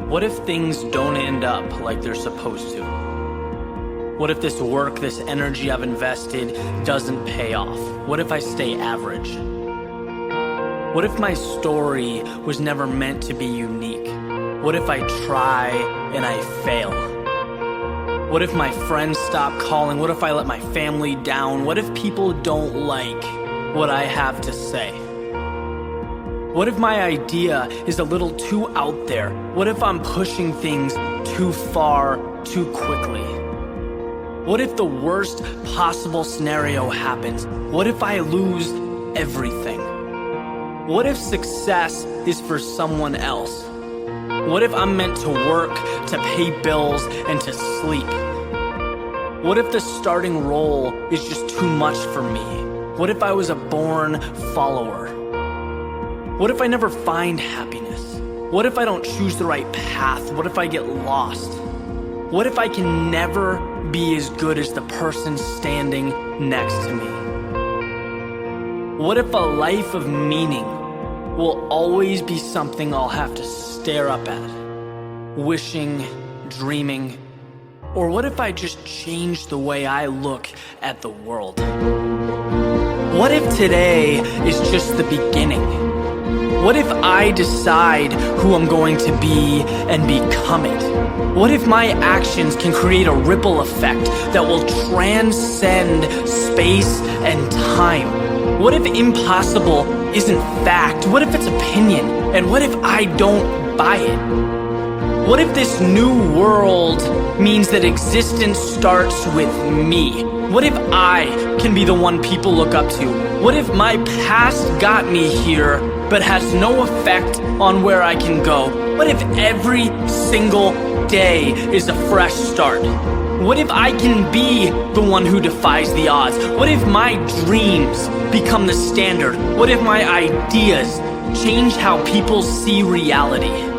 What if things don't end up like they're supposed to? What if this work, this energy I've invested doesn't pay off? What if I stay average? What if my story was never meant to be unique? What if I try and I fail? What if my friends stop calling? What if I let my family down? What if people don't like what I have to say? What if my idea is a little too out there? What if I'm pushing things too far, too quickly? What if the worst possible scenario happens? What if I lose everything? What if success is for someone else? What if I'm meant to work, to pay bills, and to sleep? What if the starting role is just too much for me? What if I was a born follower? What if I never find happiness? What if I don't choose the right path? What if I get lost? What if I can never be as good as the person standing next to me? What if a life of meaning will always be something I'll have to stare up at, wishing, dreaming? Or what if I just change the way I look at the world? What if today is just the beginning? What if I decide who I'm going to be and become it? What if my actions can create a ripple effect that will transcend space and time? What if impossible isn't fact? What if it's opinion? And what if I don't buy it? What if this new world means that existence starts with me? What if I can be the one people look up to? What if my past got me here but has no effect on where I can go? What if every single day is a fresh start? What if I can be the one who defies the odds? What if my dreams become the standard? What if my ideas change how people see reality?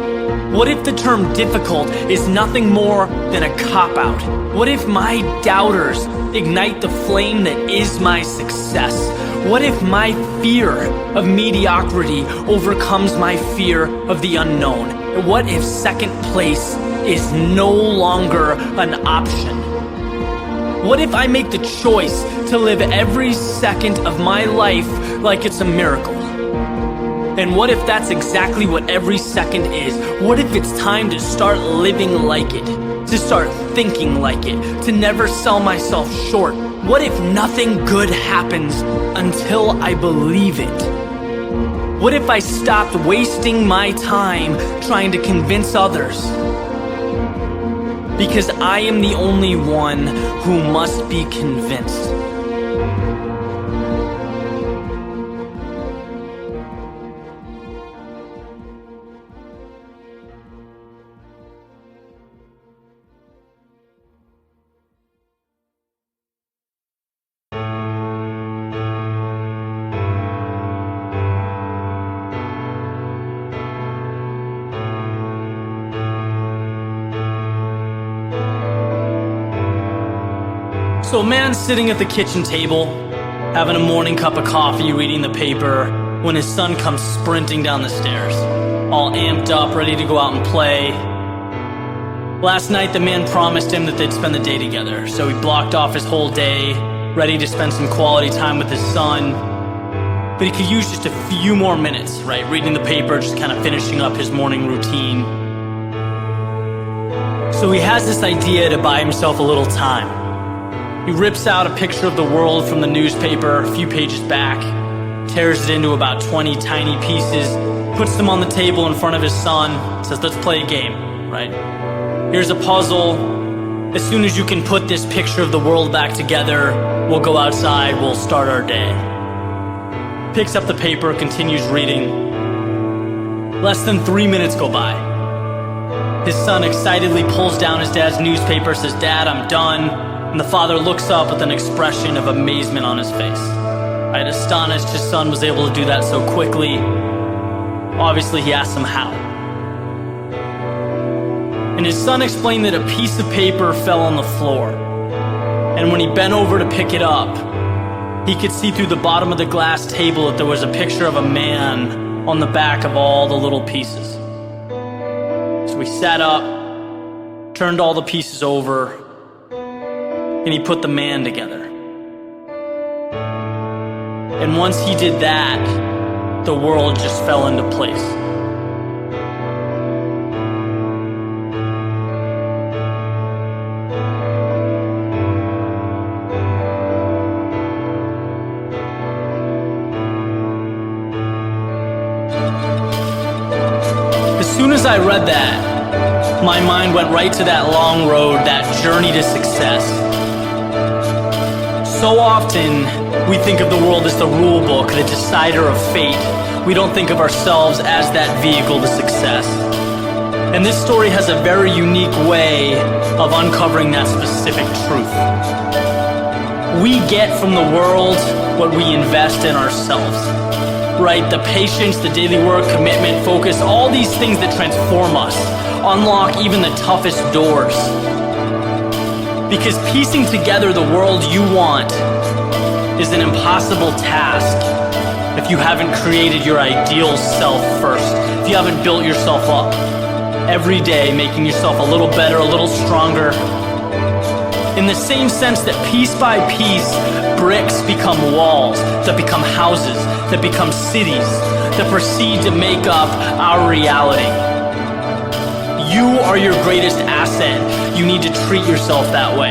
What if the term difficult is nothing more than a cop-out? What if my doubters ignite the flame that is my success? What if my fear of mediocrity overcomes my fear of the unknown? What if second place is no longer an option? What if I make the choice to live every second of my life like it's a miracle? And what if that's exactly what every second is? What if it's time to start living like it? To start thinking like it? To never sell myself short? What if nothing good happens until I believe it? What if I stopped wasting my time trying to convince others? Because I am the only one who must be convinced. So a man's sitting at the kitchen table, having a morning cup of coffee, reading the paper, when his son comes sprinting down the stairs, all amped up, ready to go out and play. Last night, the man promised him that they'd spend the day together, so he blocked off his whole day, ready to spend some quality time with his son. But he could use just a few more minutes, right? Reading the paper, just kind of finishing up his morning routine. So he has this idea to buy himself a little time. He rips out a picture of the world from the newspaper a few pages back, tears it into about 20 tiny pieces, puts them on the table in front of his son, says, "Let's play a game," right? Here's a puzzle. As soon as you can put this picture of the world back together, we'll go outside, we'll start our day. Picks up the paper, continues reading. Less than 3 minutes go by. His son excitedly pulls down his dad's newspaper, says, "Dad, I'm done." And the father looks up with an expression of amazement on his face. Right, astonished his son was able to do that so quickly. Obviously, he asked him how. And his son explained that a piece of paper fell on the floor. And when he bent over to pick it up, he could see through the bottom of the glass table that there was a picture of a man on the back of all the little pieces. So So he sat up, turned all the pieces over, and he put the man together. And once he did that, the world just fell into place. As soon as I read that, my mind went right to that long road, that journey to success. So often, we think of the world as the rule book, the decider of fate. We don't think of ourselves as that vehicle to success. And this story has a very unique way of uncovering that specific truth. We get from the world what we invest in ourselves. Right? The patience, the daily work, commitment, focus, all these things that transform us, unlock even the toughest doors. Because piecing together the world you want is an impossible task if you haven't created your ideal self first, if you haven't built yourself up every day, making yourself a little better, a little stronger. In the same sense that piece by piece, bricks become walls, that become houses, that become cities, that proceed to make up our reality. You are your greatest asset. You need to treat yourself that way.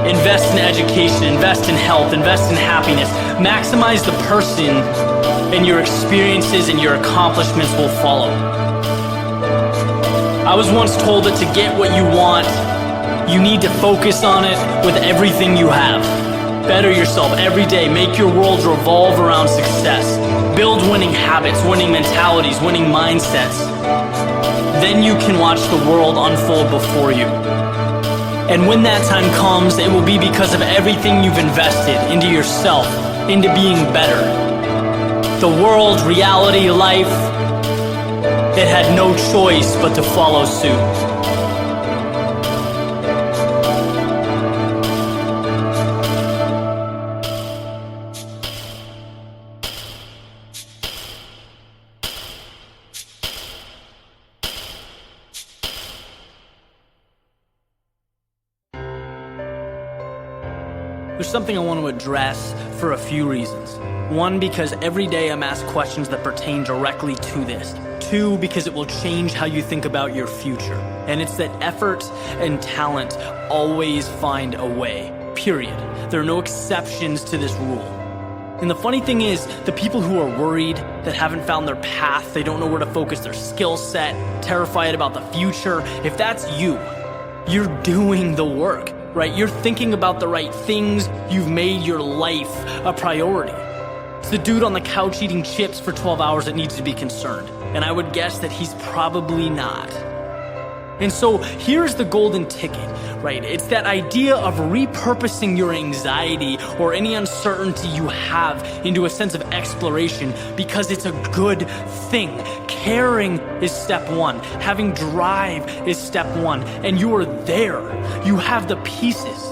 Invest in education, invest in health, invest in happiness. Maximize the person, and your experiences and your accomplishments will follow. I was once told that to get what you want, you need to focus on it with everything you have. Better yourself every day. Make your world revolve around success. Build winning habits, winning mentalities, winning mindsets. Then you can watch the world unfold before you. And when that time comes, it will be because of everything you've invested into yourself, into being better. The world, reality, life, it had no choice but to follow suit. There's something I want to address for a few reasons. One, because every day I'm asked questions that pertain directly to this. Two, because it will change how you think about your future. And it's that effort and talent always find a way, period. There are no exceptions to this rule. And the funny thing is, the people who are worried, that haven't found their path, they don't know where to focus their skill set, terrified about the future, if that's you, you're doing the work. Right? You're thinking about the right things. You've made your life a priority. It's the dude on the couch eating chips for 12 hours that needs to be concerned. And I would guess that he's probably not. And so here's the golden ticket, right? It's that idea of repurposing your anxiety or any uncertainty you have into a sense of exploration, because it's a good thing. Caring is step one. Having drive is step one. And you are there. You have the pieces.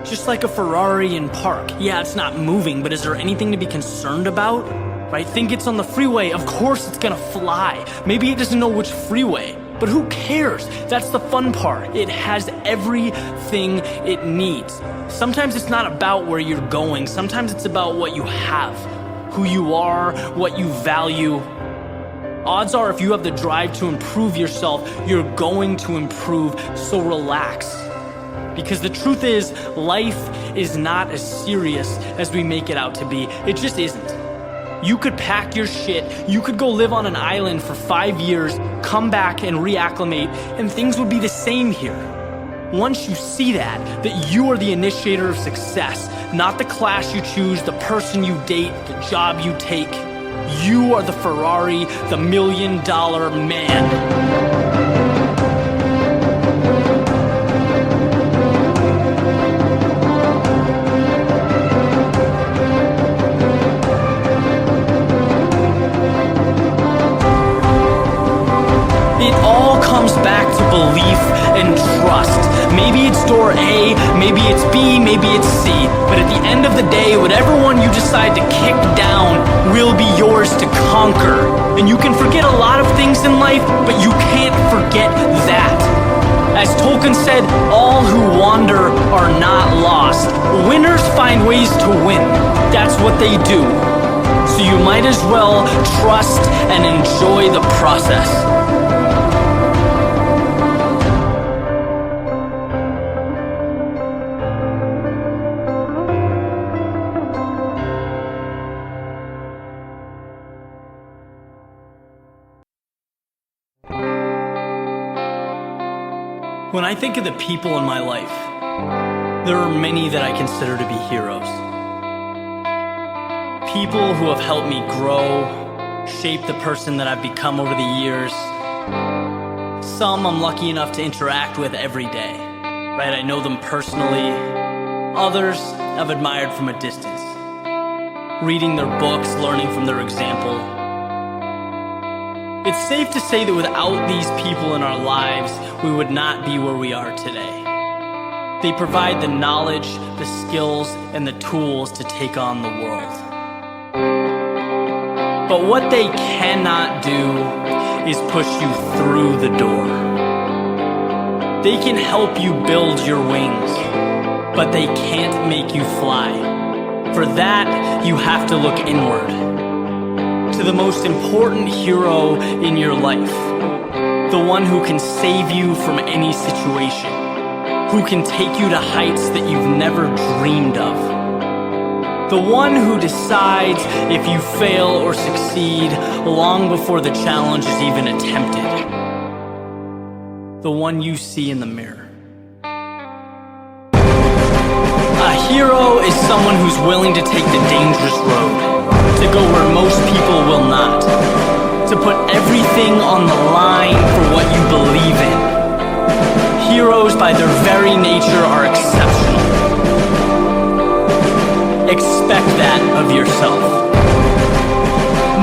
Just like a Ferrari in park. Yeah, it's not moving, but is there anything to be concerned about? Right? Think it's on the freeway. Of course it's gonna fly. Maybe it doesn't know which freeway. But who cares? That's the fun part. It has everything it needs. Sometimes it's not about where you're going. Sometimes it's about what you have, who you are, what you value. Odds are if you have the drive to improve yourself, you're going to improve, so relax. Because the truth is, life is not as serious as we make it out to be. It just isn't. You could pack your shit, you could go live on an island for 5 years, come back and reacclimate, and things would be the same here. Once you see that you are the initiator of success, not the class you choose, the person you date, the job you take. You are the Ferrari, the $1 million man. Belief and trust. Maybe it's door A, maybe it's B, maybe it's C. But at the end of the day, whatever one you decide to kick down will be yours to conquer. And you can forget a lot of things in life, but you can't forget Tolkien said, "All who wander are not lost. Winners find ways to win. That's what they do. So you might as well trust and enjoy the process." When I think of the people in my life, there are many that I consider to be heroes. People who have helped me grow, shape the person that I've become over the years. Some I'm lucky enough to interact with every day, right? I know them personally. Others I've admired from a distance, reading their books, learning from their example. It's safe to say that without these people in our lives, we would not be where we are today. They provide the knowledge, the skills, and the tools to take on the world. But what they cannot do is push you through the door. They can help you build your wings, but they can't make you fly. For that, you have to look inward, to the most important hero in your life, the one who can save you from any situation, who can take you to heights that you've never dreamed of, the one who decides if you fail or succeed long before the challenge is even attempted, the one you see in the mirror. A hero is someone who's willing to take the dangerous road, to go where most people will not, to put everything on the line for what you believe in. Heroes, by their very nature, are exceptional. Expect that of yourself.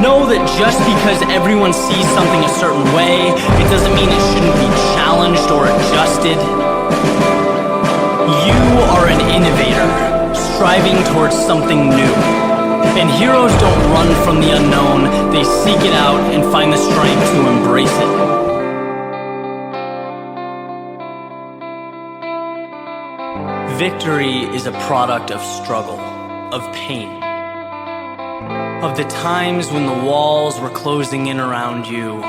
Know that just because everyone sees something a certain way, it doesn't mean it shouldn't be challenged or adjusted. You are an innovator, striving towards something new. And heroes don't run from the unknown, they seek it out and find the strength to embrace it. Victory is a product of struggle, of pain, of the times when the walls were closing in around you,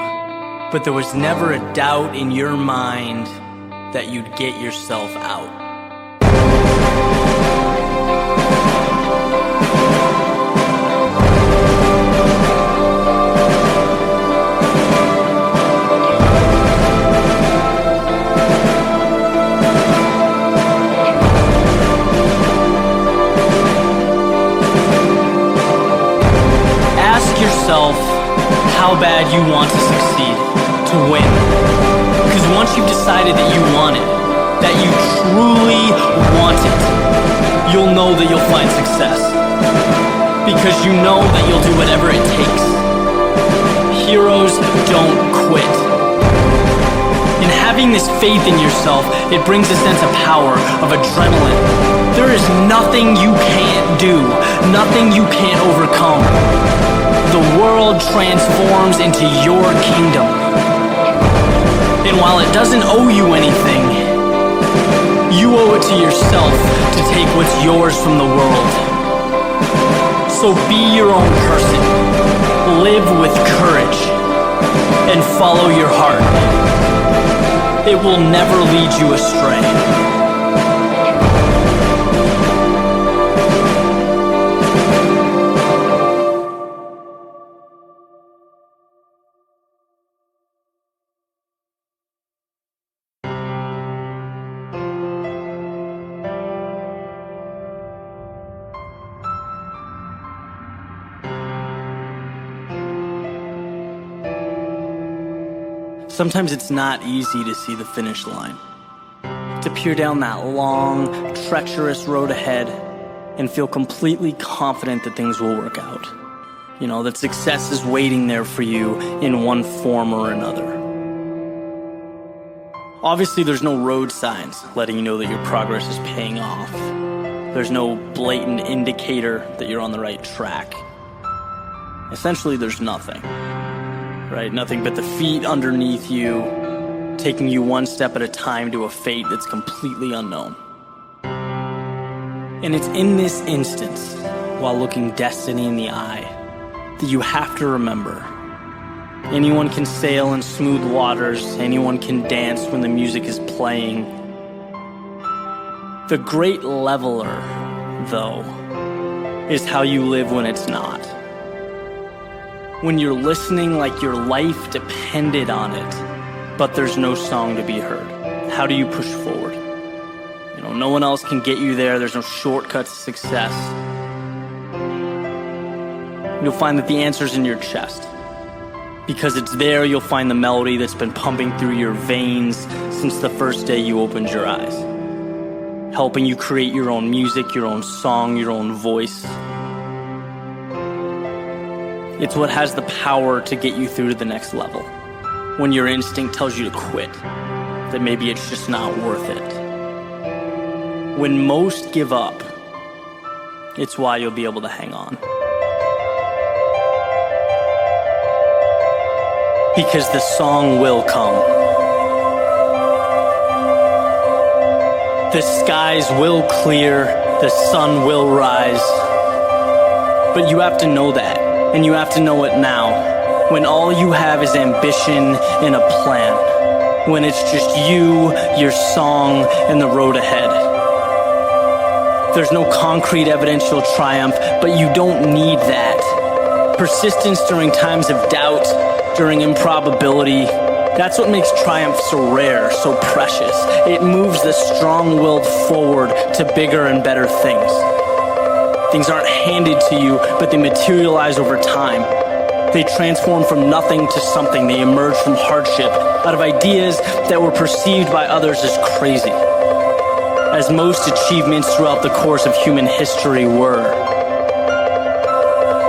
but there was never a doubt in your mind that you'd get yourself out. How bad you want to succeed, to win. Because once you've decided that you want it, that you truly want it, you'll know that you'll find success. Because you know that you'll do whatever it takes. Heroes don't quit. And having this faith in yourself, it brings a sense of power, of adrenaline. There is nothing you can't do, nothing you can't overcome. The world transforms into your kingdom. And while it doesn't owe you anything, you owe it to yourself to take what's yours from the world. So be your own person. Live with courage. And follow your heart. It will never lead you astray. Sometimes it's not easy to see the finish line, to peer down that long, treacherous road ahead and feel completely confident that things will work out. You know, that success is waiting there for you in one form or another. Obviously, there's no road signs letting you know that your progress is paying off. There's no blatant indicator that you're on the right track. Essentially, there's nothing. Right? Nothing but the feet underneath you, taking you one step at a time to a fate that's completely unknown. And it's in this instance, while looking destiny in the eye, that you have to remember, anyone can sail in smooth waters, anyone can dance when the music is playing. The great leveler, though, is how you live when it's not. When you're listening like your life depended on it, but there's no song to be heard. How do you push forward? No one else can get you there. There's no shortcuts to success. You'll find that the answer's in your chest. Because it's there you'll find the melody that's been pumping through your veins since the first day you opened your eyes, helping you create your own music, your own song, your own voice. It's what has the power to get you through to the next level, when your instinct tells you to quit, that maybe it's just not worth it. When most give up, it's why you'll be able to hang on. Because the song will come. The skies will clear, the sun will rise. But you have to know that, and you have to know it now, when all you have is ambition and a plan, when it's just you, your song, and the road ahead. There's no concrete evidential triumph, but you don't need that. Persistence during times of doubt, during improbability, that's what makes triumph so rare, so precious. It moves the strong-willed forward to bigger and better things. Things aren't handed to you, but they materialize over time. They transform from nothing to something. They emerge from hardship, out of ideas that were perceived by others as crazy, as most achievements throughout the course of human history were.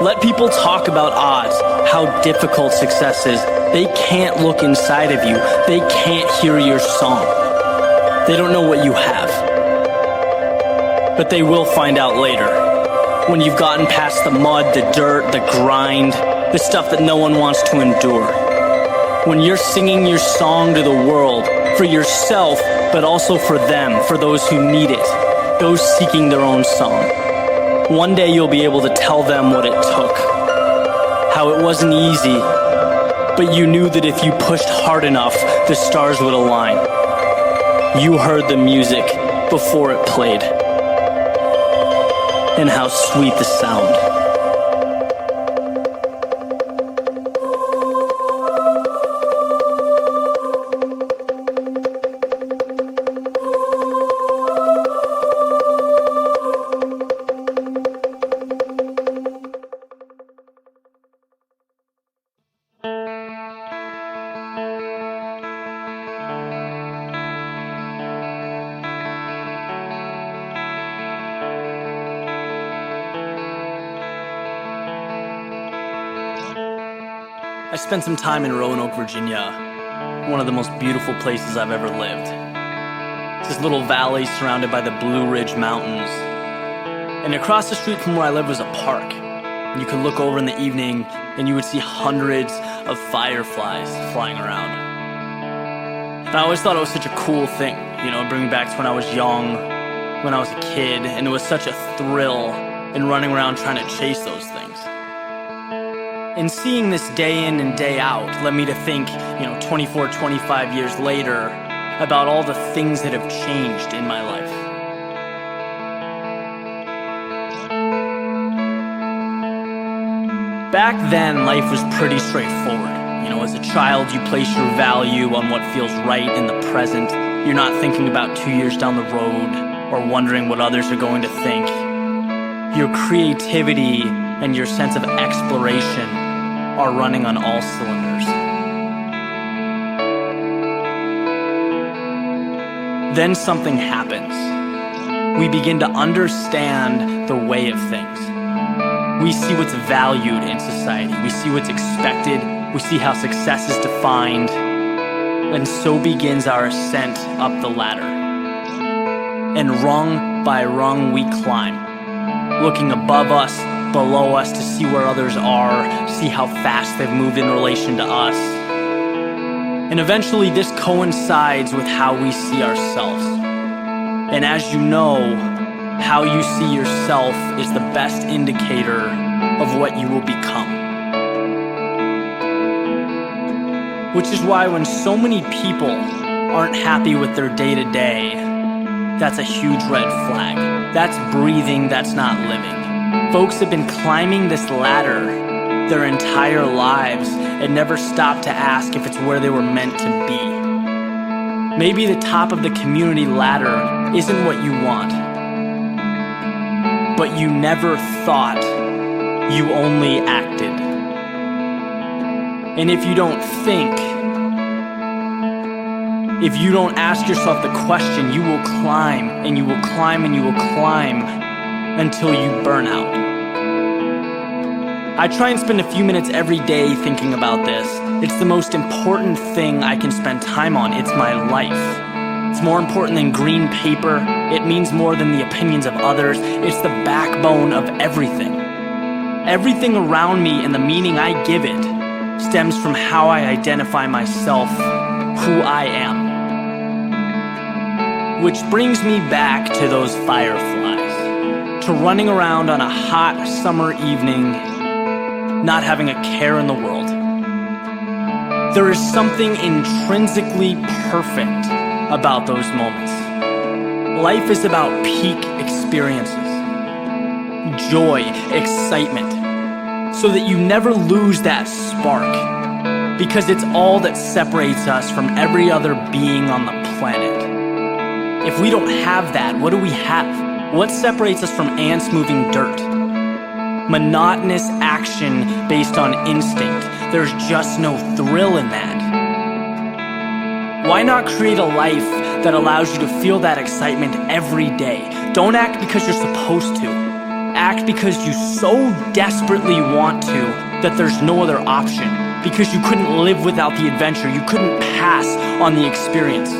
Let people talk about odds, how difficult success is. They can't look inside of you. They can't hear your song. They don't know what you have. But they will find out later, when you've gotten past the mud, the dirt, the grind, the stuff that no one wants to endure. When you're singing your song to the world, for yourself, but also for them, for those who need it, those seeking their own song. One day you'll be able to tell them what it took, how it wasn't easy, but you knew that if you pushed hard enough, the stars would align. You heard the music before it played, and how sweet the sound. I spent some time in Roanoke, Virginia, one of the most beautiful places I've ever lived. It's this little valley surrounded by the Blue Ridge Mountains. And across the street from where I lived was a park. You could look over in the evening and you would see hundreds of fireflies flying around. And I always thought it was such a cool thing, bring me back to when I was young, when I was a kid, and it was such a thrill in running around trying to chase those things. And seeing this day in and day out led me to think, 24, 25 years later, about all the things that have changed in my life. Back then, life was pretty straightforward. As a child, you place your value on what feels right in the present. You're not thinking about 2 years down the road or wondering what others are going to think. Your creativity and your sense of exploration are running on all cylinders. Then something happens. We begin to understand the way of things. We see what's valued in society. We see what's expected. We see how success is defined. And so begins our ascent up the ladder. And rung by rung we climb, looking above us, below us to see where others are, see how fast they've moved in relation to us. And eventually this coincides with how we see ourselves. And as you know, how you see yourself is the best indicator of what you will become. Which is why when so many people aren't happy with their day-to-day, that's a huge red flag. That's breathing, that's not living. Folks have been climbing this ladder their entire lives and never stopped to ask if it's where they were meant to be. Maybe the top of the community ladder isn't what you want, but you never thought, you only acted. And if you don't think, if you don't ask yourself the question, you will climb and you will climb and you will climb until you burn out. I try and spend a few minutes every day thinking about this. It's the most important thing I can spend time on. It's my life. It's more important than green paper. It means more than the opinions of others. It's the backbone of everything. Everything around me and the meaning I give it stems from how I identify myself, who I am. Which brings me back to those fireflies, to running around on a hot summer evening, not having a care in the world. There is something intrinsically perfect about those moments. Life is about peak experiences, joy, excitement, so that you never lose that spark, because it's all that separates us from every other being on the planet. If we don't have that, what do we have? What separates us from ants moving dirt? Monotonous action based on instinct. There's just no thrill in that. Why not create a life that allows you to feel that excitement every day? Don't act because you're supposed to. Act because you so desperately want to that there's no other option. Because you couldn't live without the adventure. You couldn't pass on the experience.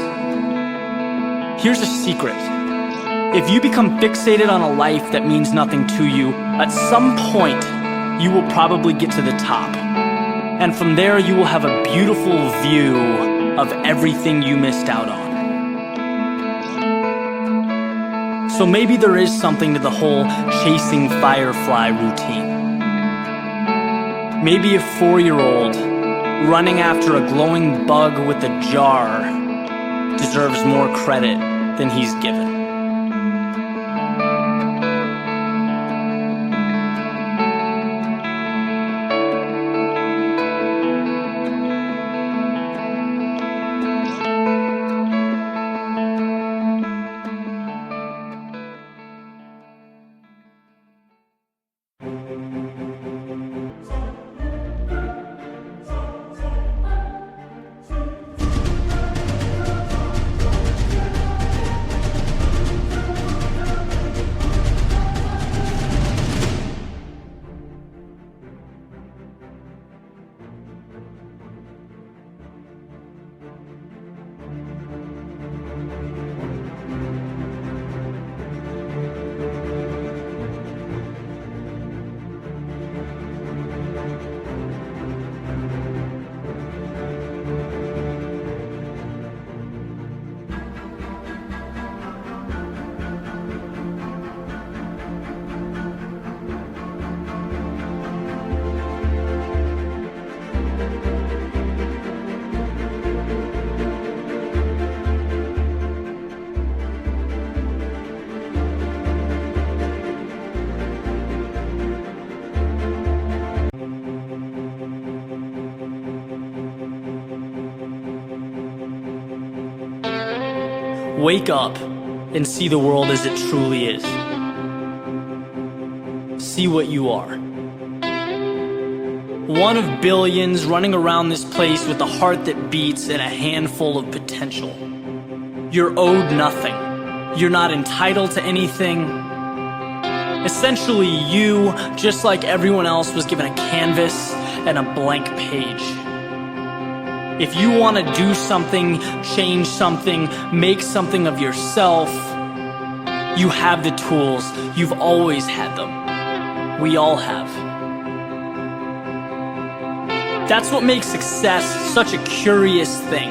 Here's a secret. If you become fixated on a life that means nothing to you, at some point, you will probably get to the top. And from there, you will have a beautiful view of everything you missed out on. So maybe there is something to the whole chasing firefly routine. Maybe a 4-year-old running after a glowing bug with a jar deserves more credit than he's given. Wake up and see the world as it truly is. See what you are. One of billions running around this place with a heart that beats and a handful of potential. You're owed nothing. You're not entitled to anything. Essentially, you, just like everyone else, was given a canvas and a blank page. If you want to do something, change something, make something of yourself, you have the tools. You've always had them. We all have. That's what makes success such a curious thing.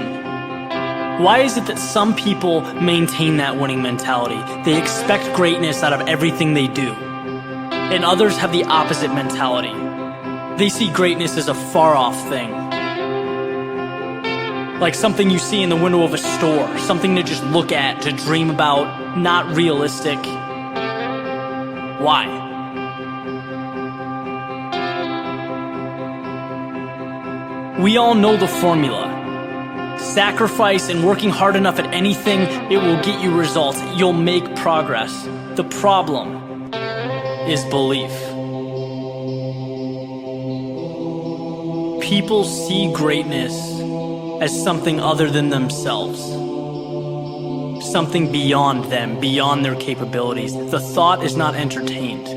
Why is it that some people maintain that winning mentality? They expect greatness out of everything they do. And others have the opposite mentality. They see greatness as a far-off thing. Like something you see in the window of a store, something to just look at, to dream about, not realistic. Why? We all know the formula. Sacrifice and working hard enough at anything, it will get you results. You'll make progress. The problem is belief. People see greatness as something other than themselves. Something beyond them, beyond their capabilities. The thought is not entertained.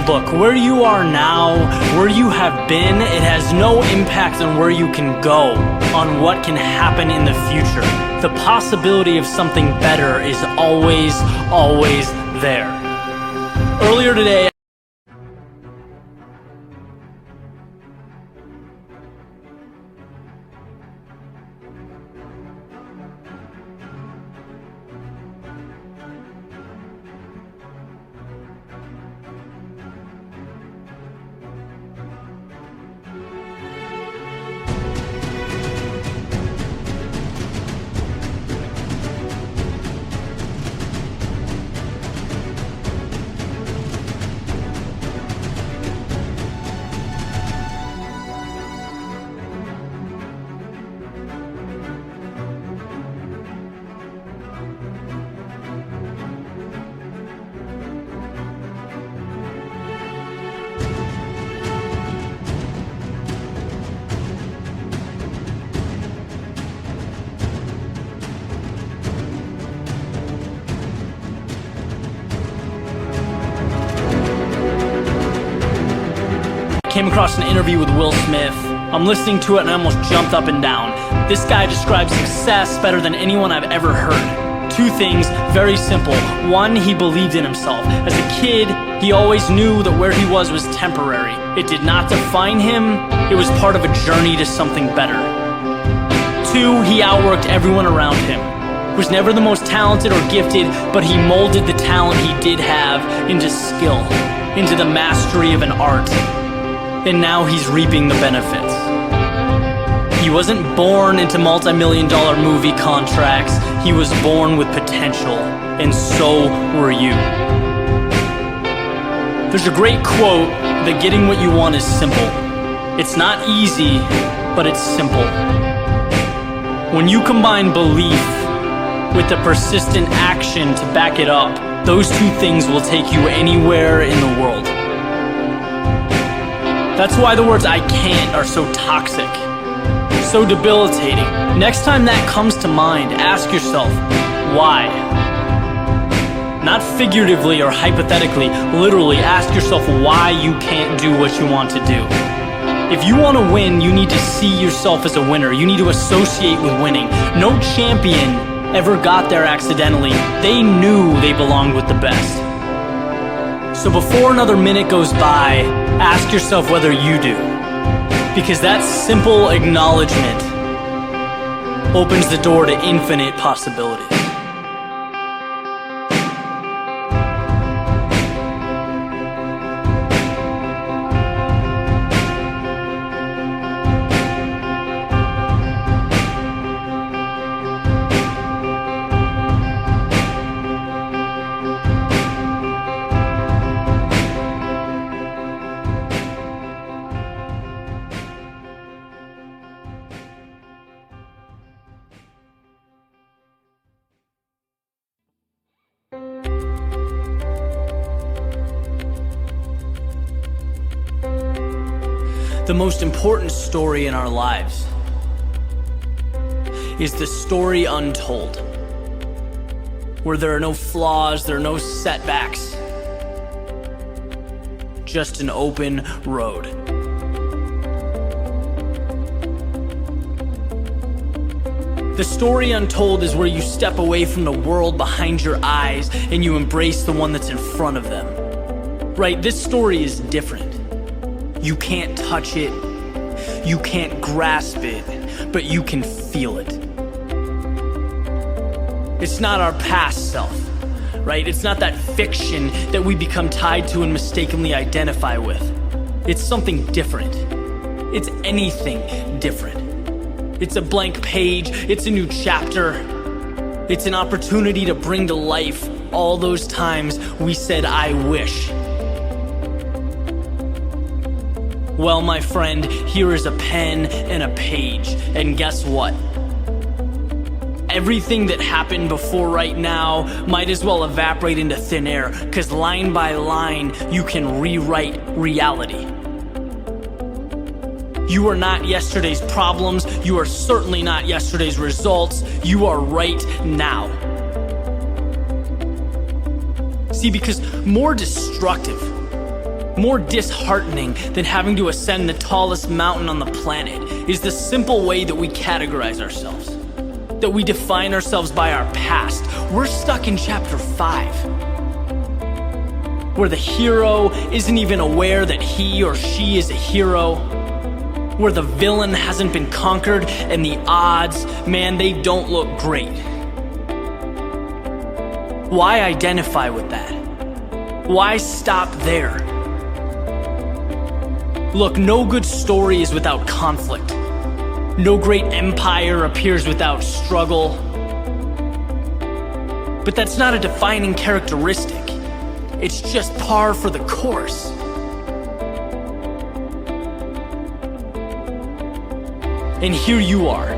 Look, where you are now, where you have been, it has no impact on where you can go, on what can happen in the future. The possibility of something better is always, always there. Earlier today, came across an interview with Will Smith. I'm listening to it and I almost jumped up and down. This guy describes success better than anyone I've ever heard. Two things, very simple. One, he believed in himself. As a kid, he always knew that where he was temporary. It did not define him. It was part of a journey to something better. Two, he outworked everyone around him. Was never the most talented or gifted, but he molded the talent he did have into skill, into the mastery of an art. And now he's reaping the benefits. He wasn't born into multi-million-dollar movie contracts. He was born with potential, and so were you. There's a great quote that getting what you want is simple. It's not easy, but it's simple. When you combine belief with the persistent action to back it up, those two things will take you anywhere in the world. That's why the words "I can't" are so toxic, so debilitating. Next time that comes to mind, ask yourself, why? Not figuratively or hypothetically, literally ask yourself why you can't do what you want to do. If you want to win, you need to see yourself as a winner. You need to associate with winning. No champion ever got there accidentally. They knew they belonged with the best. So before another minute goes by, ask yourself whether you do. Because that simple acknowledgement opens the door to infinite possibilities. The most important story in our lives is the story untold, where there are no flaws, there are no setbacks, just an open road. The story untold is where you step away from the world behind your eyes and you embrace the one that's in front of them. Right? This story is different. You can't touch it, You can't grasp it, but you can feel it. It's not our past self, right? It's not that fiction that we become tied to and mistakenly identify with. It's something different. It's anything different. It's a blank page. It's a new chapter. It's an opportunity to bring to life all those times we said, "I wish." Well, my friend, here is a pen and a page, and guess what? Everything that happened before right now might as well evaporate into thin air, because line by line, you can rewrite reality. You are not yesterday's problems. You are certainly not yesterday's results. You are right now. See, because more destructive, more disheartening than having to ascend the tallest mountain on the planet is the simple way that we categorize ourselves, that we define ourselves by our past. We're stuck in chapter 5, where the hero isn't even aware that he or she is a hero, where the villain hasn't been conquered, and the odds, man, they don't look great. Why identify with that? Why stop there? Look, no good story is without conflict. No great empire appears without struggle. But that's not a defining characteristic. It's just par for the course. And here you are,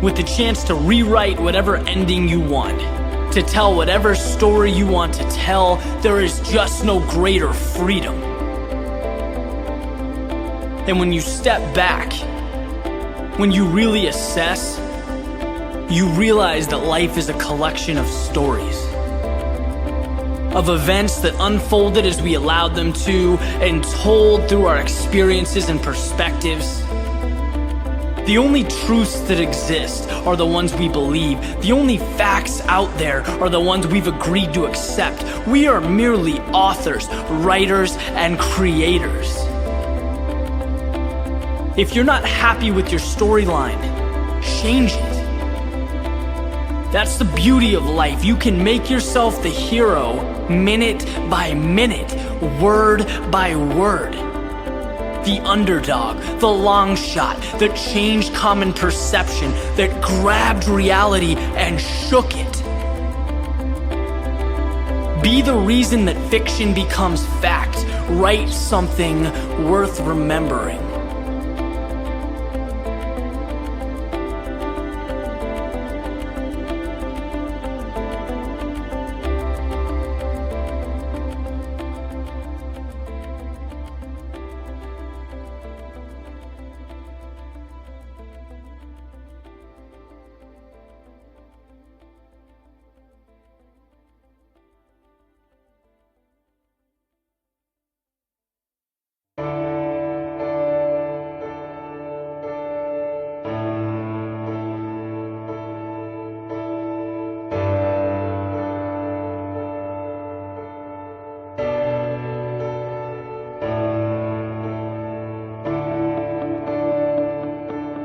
with the chance to rewrite whatever ending you want, to tell whatever story you want to tell. There is just no greater freedom. And when you step back, when you really assess, you realize that life is a collection of stories, of events that unfolded as we allowed them to, and told through our experiences and perspectives. The only truths that exist are the ones we believe. The only facts out there are the ones we've agreed to accept. We are merely authors, writers, and creators. If you're not happy with your storyline, change it. That's the beauty of life. You can make yourself the hero minute by minute, word by word. The underdog, the long shot that changed common perception, that grabbed reality and shook it. Be the reason that fiction becomes fact. Write something worth remembering.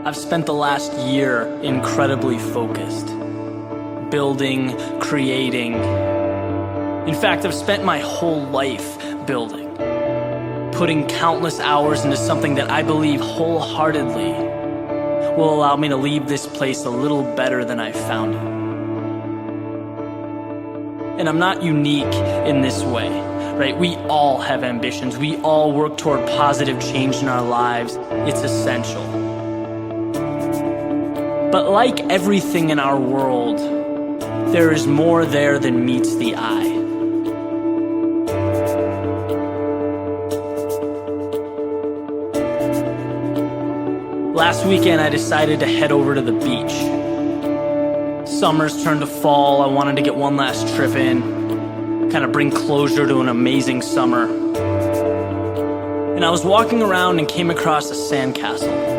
I've spent the last year incredibly focused, building, creating. In fact, I've spent my whole life building, putting countless hours into something that I believe wholeheartedly will allow me to leave this place a little better than I found it. And I'm not unique in this way, right? We all have ambitions. We all work toward positive change in our lives. It's essential. But like everything in our world, there is more there than meets the eye. Last weekend, I decided to head over to the beach. Summer's turned to fall. I wanted to get one last trip in, kind of bring closure to an amazing summer. And I was walking around and came across a sandcastle,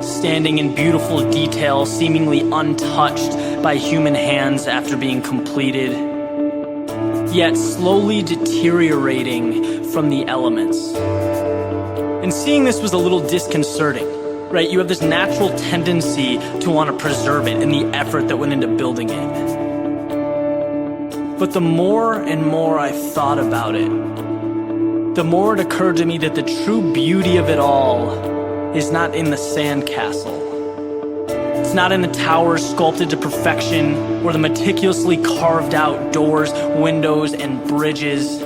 standing in beautiful detail, seemingly untouched by human hands after being completed, yet slowly deteriorating from the elements. And seeing this was a little disconcerting, right? You have this natural tendency to want to preserve it and the effort that went into building it. But the more and more I thought about it, the more it occurred to me that the true beauty of it all is not in the sandcastle. It's not in the towers sculpted to perfection or the meticulously carved out doors, windows, and bridges.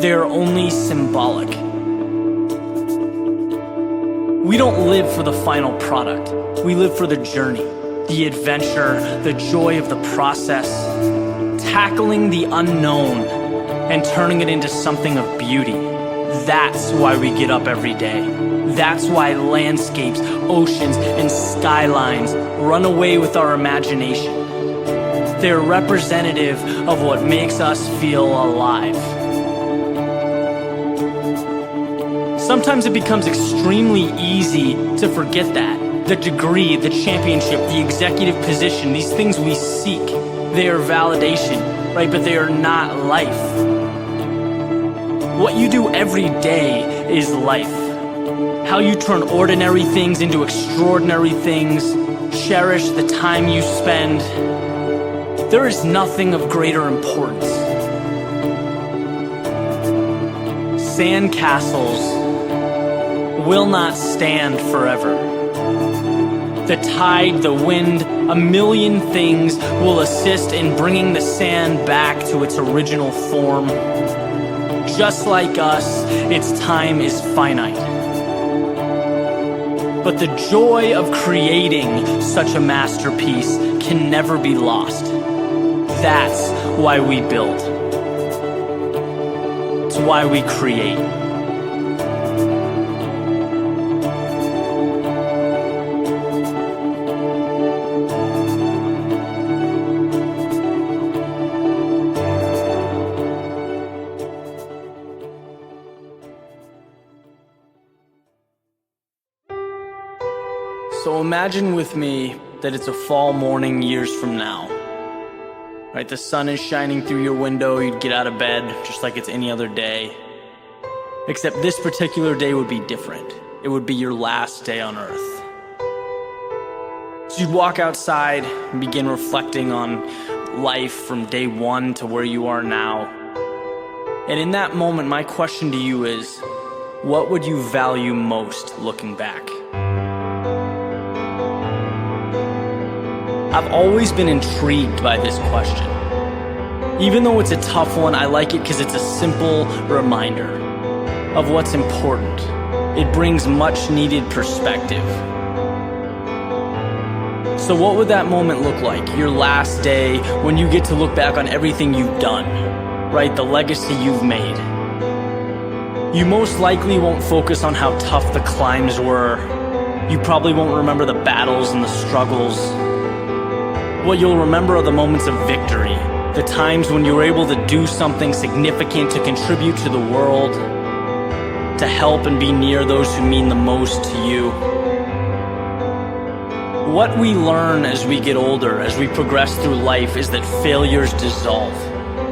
They are only symbolic. We don't live for the final product. We live for the journey, the adventure, the joy of the process, tackling the unknown and turning it into something of beauty. That's why we get up every day. That's why landscapes, oceans, and skylines run away with our imagination. They're representative of what makes us feel alive. Sometimes it becomes extremely easy to forget that. The degree, the championship, the executive position, these things we seek, they are validation, right? But they are not life. What you do every day is life. How you turn ordinary things into extraordinary things, cherish the time you spend. There is nothing of greater importance. Sandcastles will not stand forever. The tide, the wind, a million things will assist in bringing the sand back to its original form. Just like us, its time is finite. But the joy of creating such a masterpiece can never be lost. That's why we build. It's why we create. So imagine with me that it's a fall morning years from now. Right, the sun is shining through your window, you'd get out of bed just like it's any other day. Except this particular day would be different. It would be your last day on Earth. So you'd walk outside and begin reflecting on life from day one to where you are now. And in that moment, my question to you is, what would you value most looking back? I've always been intrigued by this question. Even though it's a tough one, I like it because it's a simple reminder of what's important. It brings much needed perspective. So what would that moment look like? Your last day, when you get to look back on everything you've done, right? The legacy you've made. You most likely won't focus on how tough the climbs were. You probably won't remember the battles and the struggles. What you'll remember are the moments of victory, the times when you were able to do something significant to contribute to the world, to help and be near those who mean the most to you. What we learn as we get older, as we progress through life, is that failures dissolve,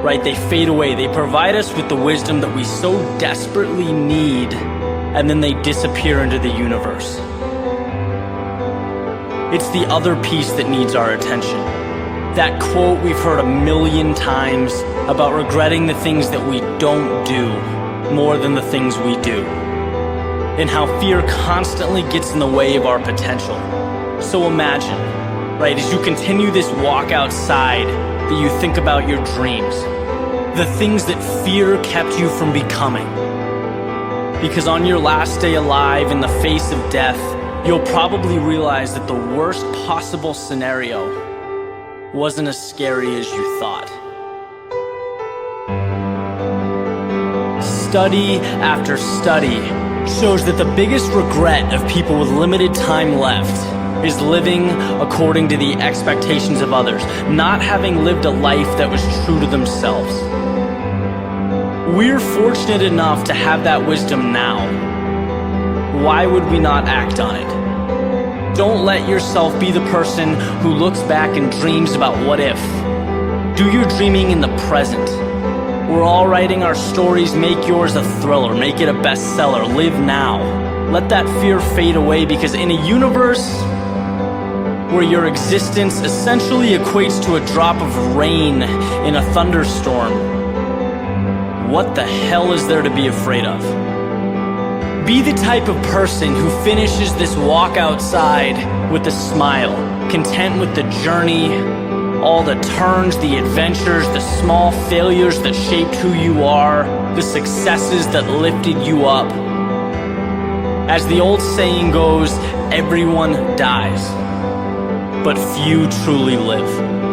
right? They fade away. They provide us with the wisdom that we so desperately need, and then they disappear into the universe. It's the other piece that needs our attention. That quote we've heard a million times about regretting the things that we don't do more than the things we do. And how fear constantly gets in the way of our potential. So imagine, right, as you continue this walk outside, that you think about your dreams. The things that fear kept you from becoming. Because on your last day alive, in the face of death, you'll probably realize that the worst possible scenario wasn't as scary as you thought. Study after study shows that the biggest regret of people with limited time left is living according to the expectations of others, not having lived a life that was true to themselves. We're fortunate enough to have that wisdom now. Why would we not act on it? Don't let yourself be the person who looks back and dreams about what if. Do your dreaming in the present. We're all writing our stories. Make yours a thriller. Make it a bestseller. Live now. Let that fear fade away, because in a universe where your existence essentially equates to a drop of rain in a thunderstorm, what the hell is there to be afraid of? Be the type of person who finishes this walk outside with a smile, content with the journey, all the turns, the adventures, the small failures that shaped who you are, the successes that lifted you up. As the old saying goes, everyone dies, but few truly live.